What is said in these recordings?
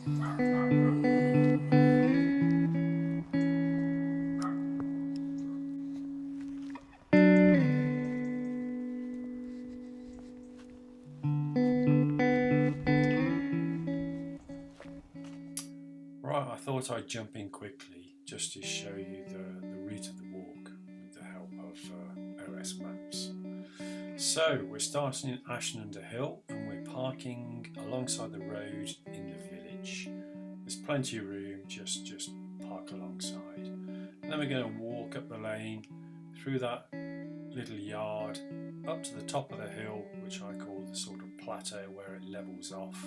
Right, I thought I'd jump in quickly just to show you the route of the walk with the help of OS Maps. So we're starting in Ashton under Hill and we're parking alongside the road in the village. There's plenty of room, just park alongside. And then we're going to walk up the lane through that little yard up to the top of the hill, which I call the sort of plateau where it levels off.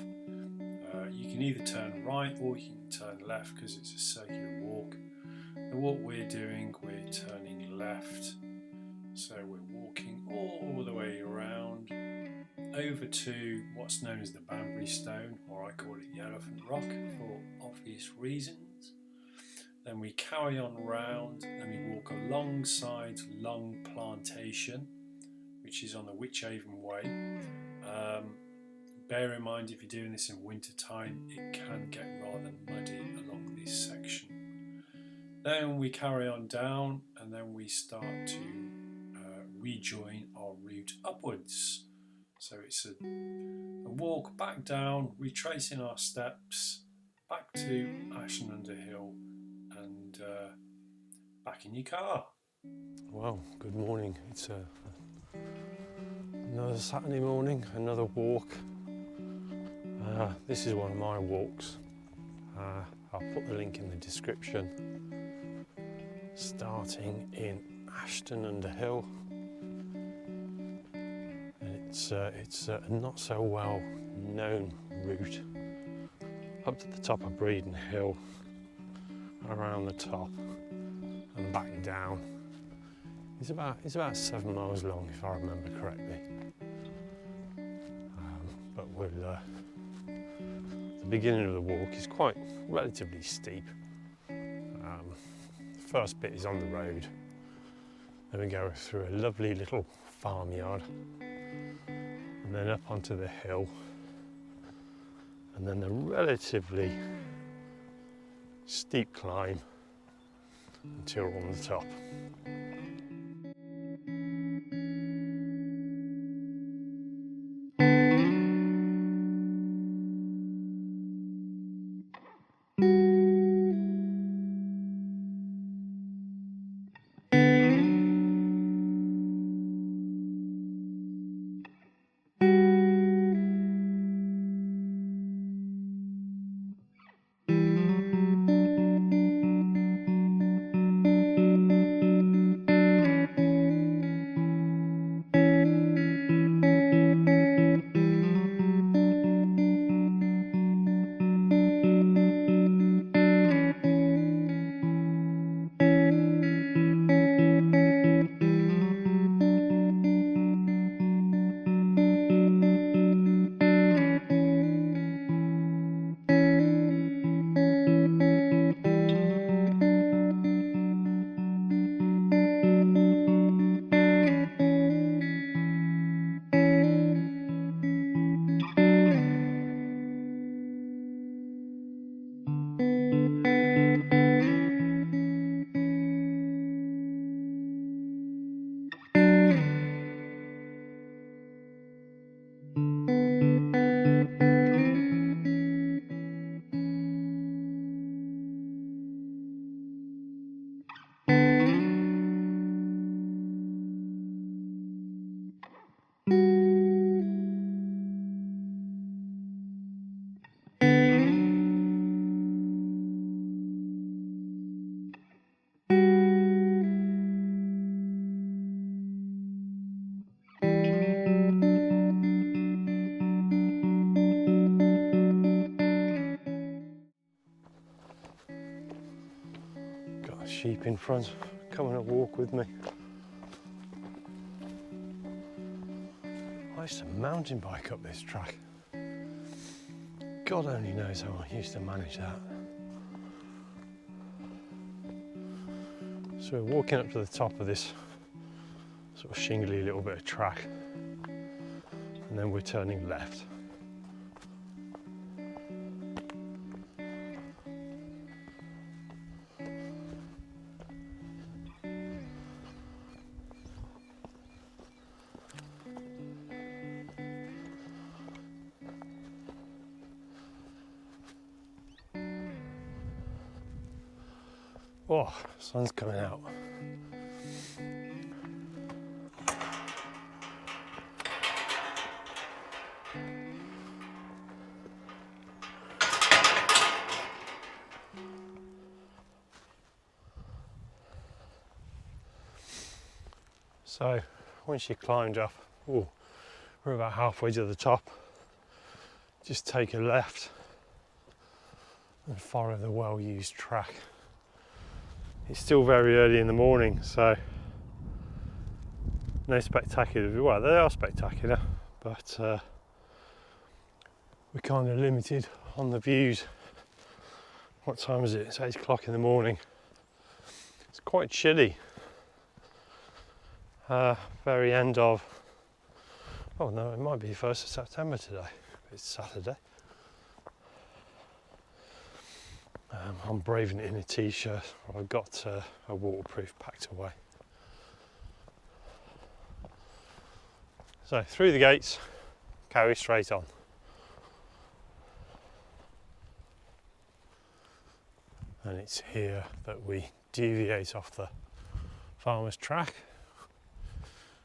You can either turn right or you can turn left because it's a circular walk. The walk we're doing, we're turning left. So we're walking all the way around over to what's known as the Banbury Stone, or I call it the Elephant Rock for obvious reasons. Then we carry on round and we walk alongside Long Plantation, which is on the Wychavon Way. Bear in mind, if you're doing this in winter time, it can get rather muddy along this section. Then we carry on down and then we start to rejoin our route upwards. So it's a walk back down, retracing our steps back to Ashton under Hill and back in your car. Well, good morning. It's another Saturday morning, another walk. This is one of my walks. I'll put the link in the description. Starting in Ashton under Hill. And it's a not so well known route up to the top of Breeden Hill, around the top and back down. It's about 7 miles long, if I remember correctly. But the beginning of the walk is quite relatively steep. The first bit is on the road. Then we go through a lovely little farmyard, and then up onto the hill, and then a relatively steep climb until we're on the top. Sheep in front, coming to walk with me. I used to mountain bike up this track. God only knows how I used to manage that. So we're walking up to the top of this sort of shingly little bit of track, and then we're turning left. Oh, sun's coming out. So once you climbed up, oh, we're about halfway to the top. Just take a left and follow the well-used track. It's still very early in the morning, so no spectacular. Well, they are spectacular, but we're kind of limited on the views. What time is it? It's 8 o'clock in the morning. It's quite chilly. Very end of, oh no, it might be 1st of September today. It's Saturday. I'm braving it in a t-shirt. I've got a waterproof packed away. So through the gates, carry straight on. And it's here that we deviate off the farmer's track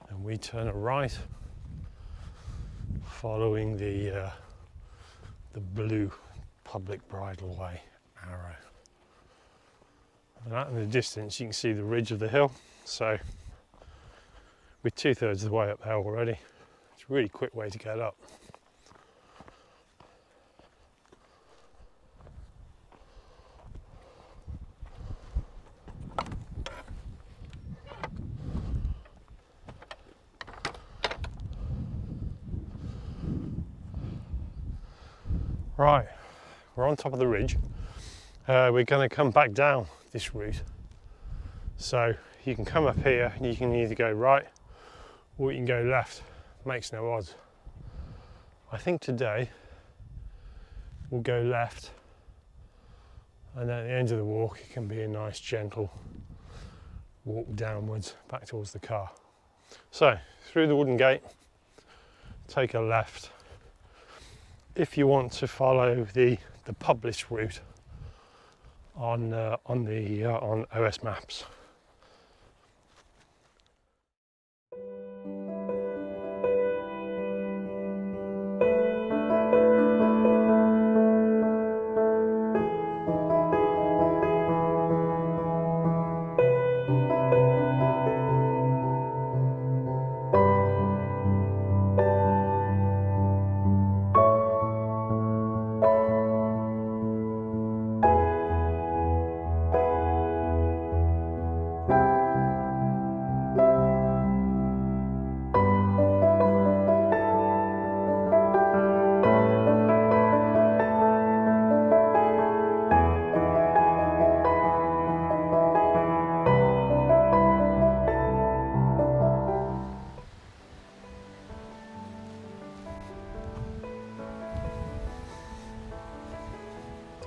and we turn a right, following the blue public bridleway arrow. And out in the distance you can see the ridge of the hill, so we're 2/3 of the way up there already. It's a really quick way to get up. Right, we're on top of the ridge. We're going to come back down this route. So you can come up here and you can either go right or you can go left. Makes no odds. I think today we'll go left, and then at the end of the walk it can be a nice gentle walk downwards back towards the car. So through the wooden gate, take a left. If you want to follow the published route on OS Maps.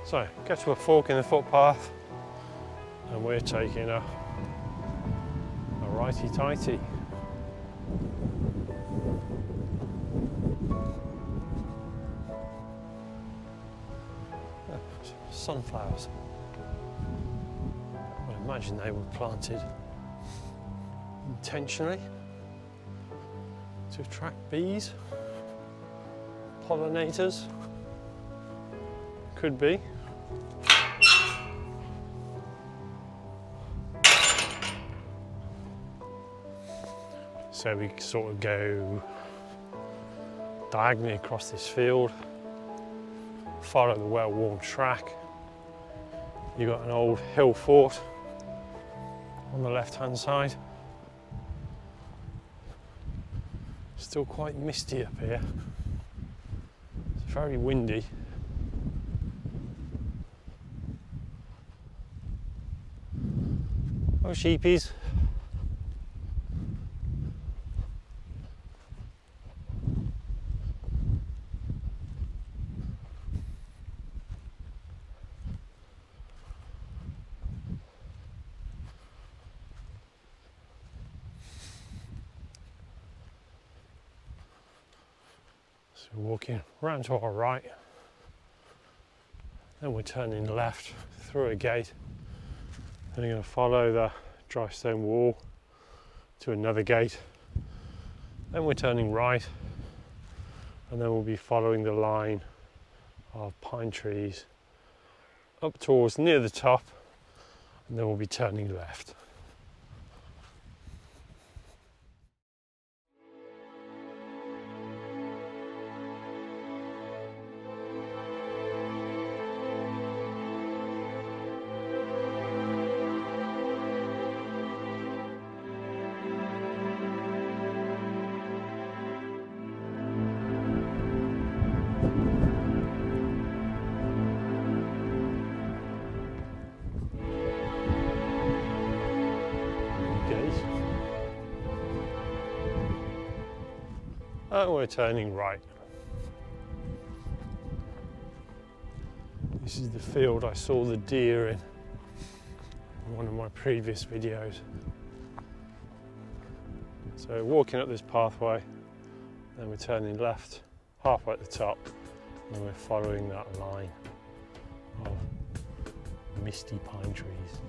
So, get to a fork in the footpath and we're taking a righty-tighty. Sunflowers. I imagine they were planted intentionally to attract bees, pollinators, could be. So we sort of go diagonally across this field, follow the well-worn track. You've got an old hill fort on the left-hand side. Still quite misty up here. It's very windy. Oh, sheepies. So we're walking round to our right, then we're turning left through a gate, Then I'm going to follow the dry stone wall to another gate. Then we're turning right, and then we'll be following the line of pine trees up towards near the top, and then we'll be turning left. And we're turning right. This is the field I saw the deer in one of my previous videos. So walking up this pathway, then we're turning left halfway at the top, and then we're following that line of misty pine trees.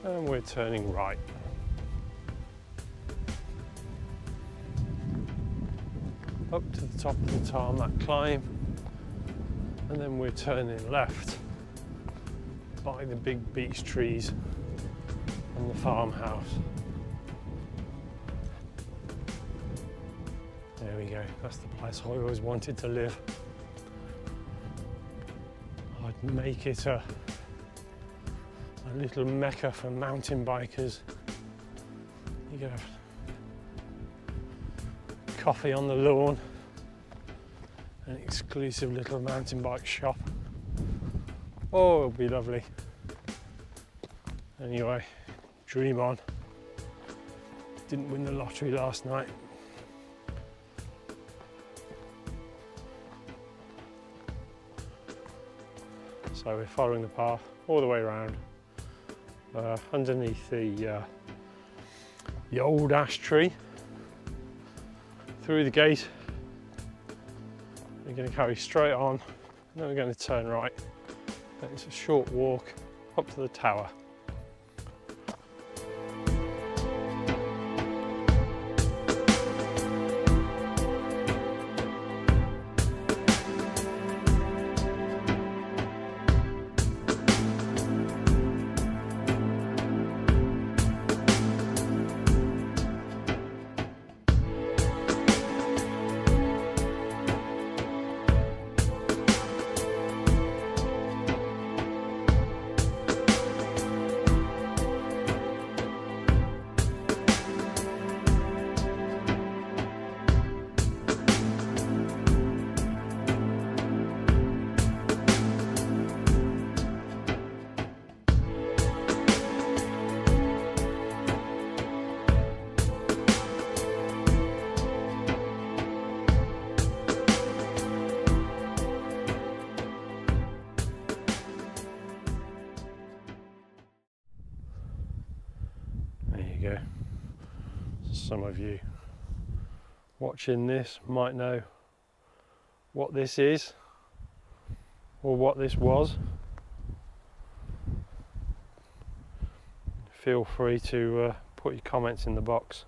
And we're turning right. Up to the top of the tarmac climb, and then we're turning left by the big beech trees and the farmhouse. There we go, that's the place I always wanted to live. I'd make it a little mecca for mountain bikers. You could have coffee on the lawn, an exclusive little mountain bike shop. Oh, it'll be lovely. Anyway, dream on. Didn't win the lottery last night. So we're following the path all the way around. Underneath the old ash tree, through the gate. We're going to carry straight on, and then we're going to turn right. Then it's a short walk up to the tower. Go. Some of you watching this might know what this is or what this was. feel free to put your comments in the box.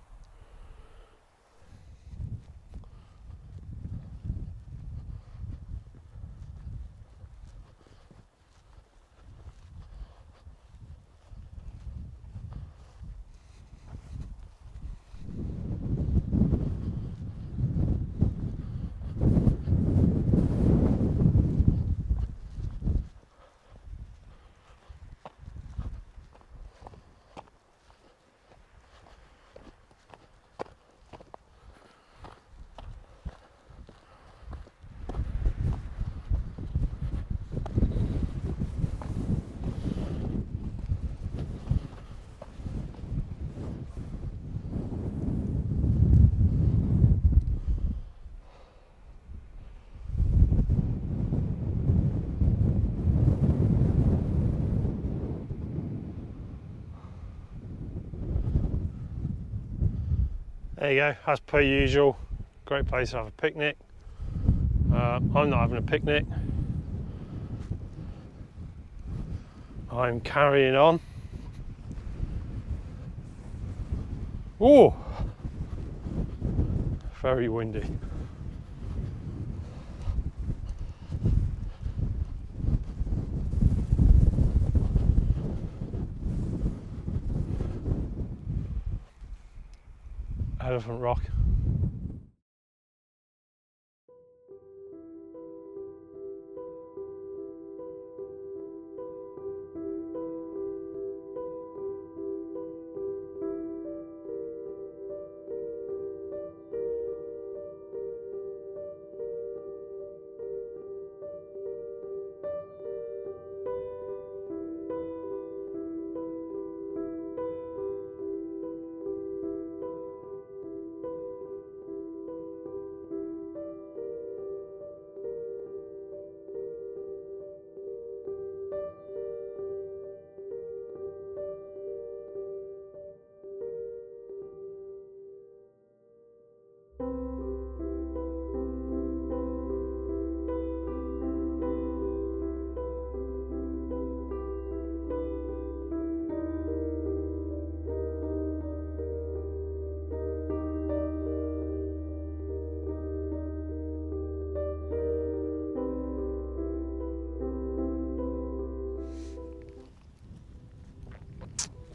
There you go, as per usual, great place to have a picnic. I'm not having a picnic. I'm carrying on. Oh, very windy. Elephant Rock.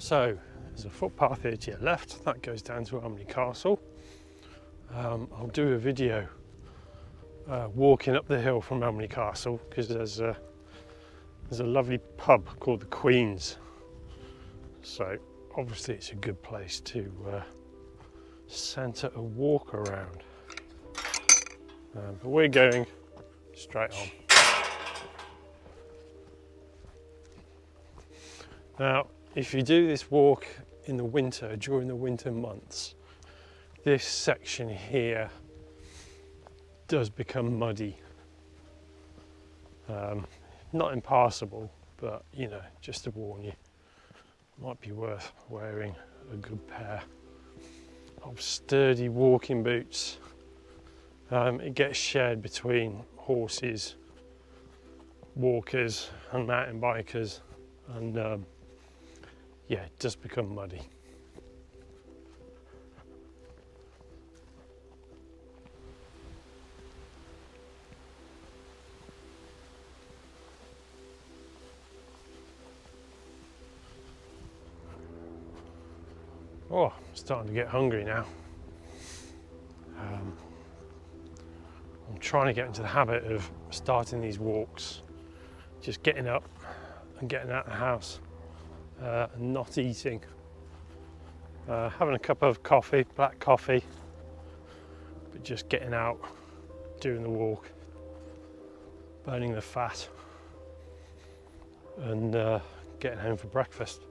So there's a footpath here to your left that goes down to Elmley Castle. I'll do a video walking up the hill from Elmley Castle because there's a lovely pub called the Queen's. So obviously it's a good place to centre a walk around. But we're going straight on. Now, if you do this walk in the winter, during the winter months, this section here does become muddy. Not impassable, but you know, just to warn you, might be worth wearing a good pair of sturdy walking boots. It gets shared between horses, walkers and mountain bikers, and yeah, it does become muddy. Oh, I'm starting to get hungry now. I'm trying to get into the habit of starting these walks, just getting up and getting out of the house. And not eating, having a cup of coffee, black coffee, but just getting out, doing the walk, burning the fat, and getting home for breakfast.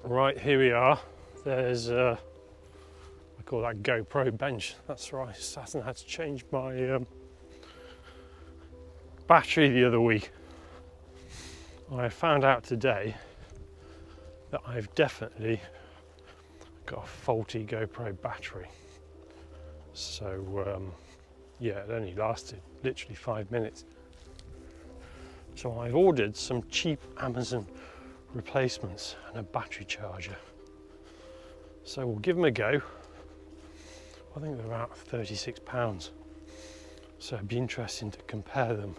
Right, here we are. There's I call that GoPro bench. That's right, Saturn had to change my battery the other week. I found out today that I've definitely got a faulty GoPro battery. So yeah, it only lasted literally 5 minutes. So I've ordered some cheap Amazon replacements and a battery charger. So we'll give them a go. I think they're about £36. So it'd be interesting to compare them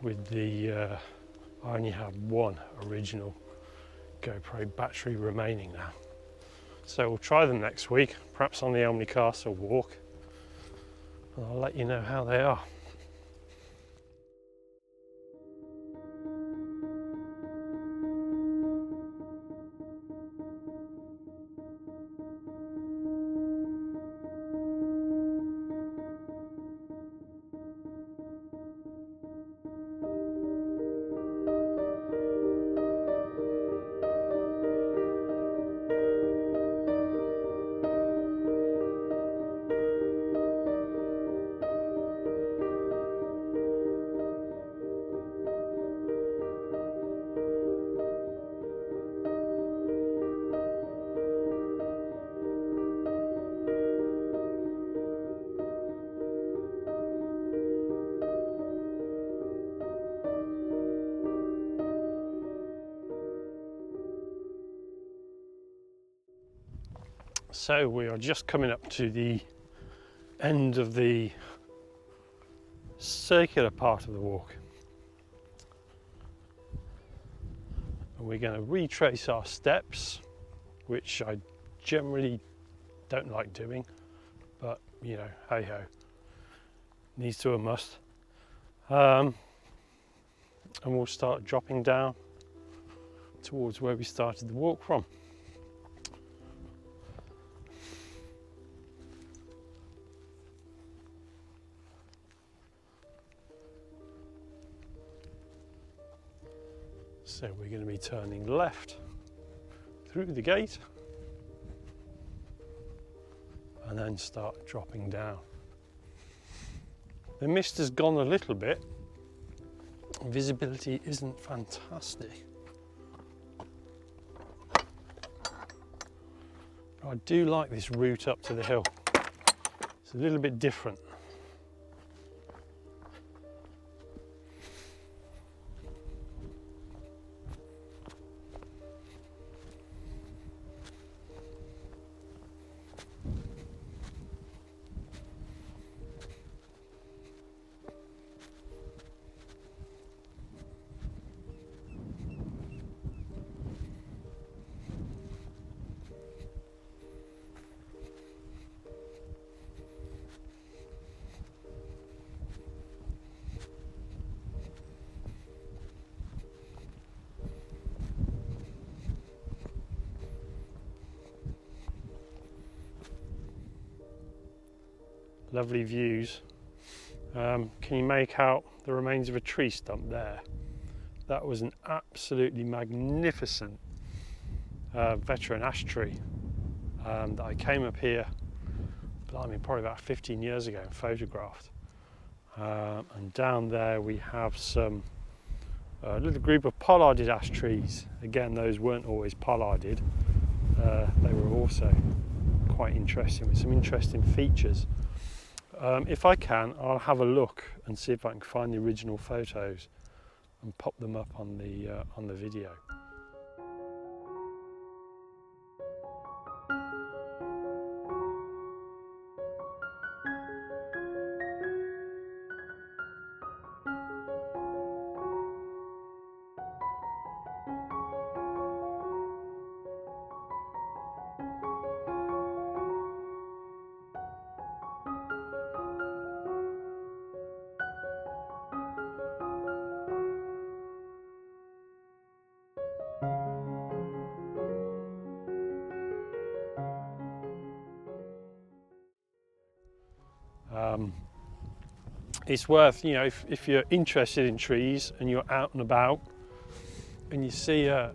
with the, I only have one original GoPro battery remaining now. So we'll try them next week, perhaps on the Elmley Castle walk, and I'll let you know how they are. So we are just coming up to the end of the circular part of the walk. And we're going to retrace our steps, which I generally don't like doing, but you know, hey ho, needs to a must. And we'll start dropping down towards where we started the walk from. So we're going to be turning left through the gate and then start dropping down. The mist has gone a little bit. Visibility isn't fantastic. But I do like this route up to the hill. It's a little bit different. Lovely views. Can you make out the remains of a tree stump there? That was an absolutely magnificent veteran ash tree that I came up here, blimey, probably about 15 years ago and photographed. And down there we have some little group of pollarded ash trees. Again, those weren't always pollarded. They were also quite interesting with some interesting features. If I can, I'll have a look and see if I can find the original photos and pop them up on the video. It's worth, you know, if you're interested in trees and you're out and about and you see a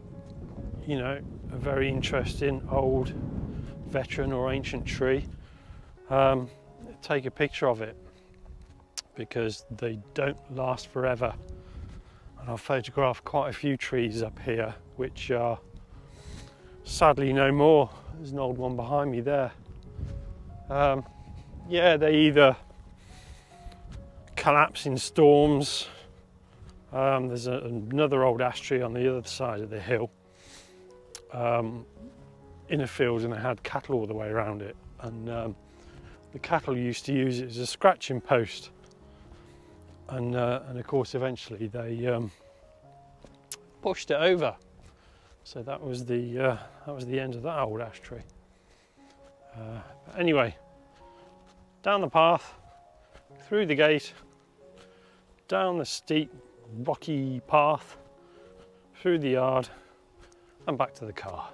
very interesting old veteran or ancient tree, take a picture of it, because they don't last forever. And I've photographed quite a few trees up here which are sadly no more. There's an old one behind me there. Yeah, they either collapse in storms, There's another old ash tree on the other side of the hill, in a field, and they had cattle all the way around it. And the cattle used to use it as a scratching post. And of course, eventually they pushed it over. So that was the end of that old ash tree. But anyway, down the path, through the gate, down the steep rocky path, through the yard and back to the car.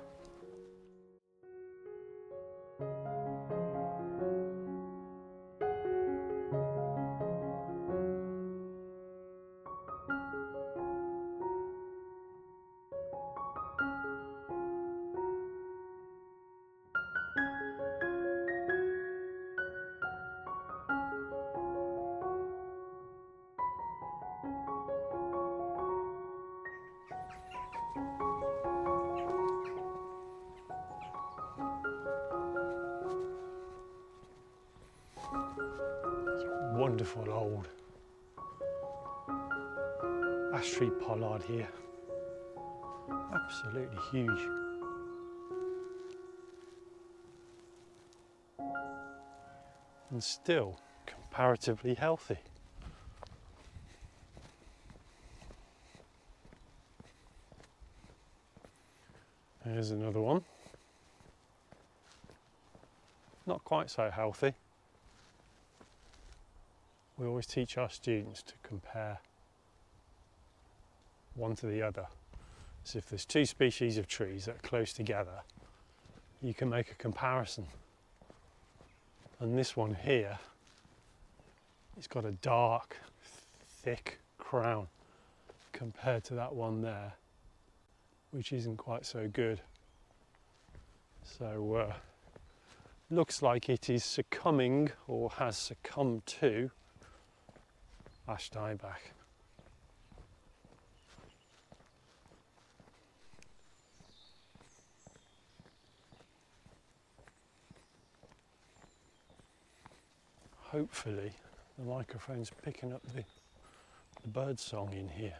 Wonderful old ash tree pollard here, absolutely huge. And still comparatively healthy. Here's another one, not quite so healthy. We always teach our students to compare one to the other. So if there's two species of trees that are close together, you can make a comparison. And this one here, it's got a dark, thick crown compared to that one there, which isn't quite so good. So looks like it is succumbing, or has succumbed to, ash dieback. Hopefully the microphone's picking up the bird song in here.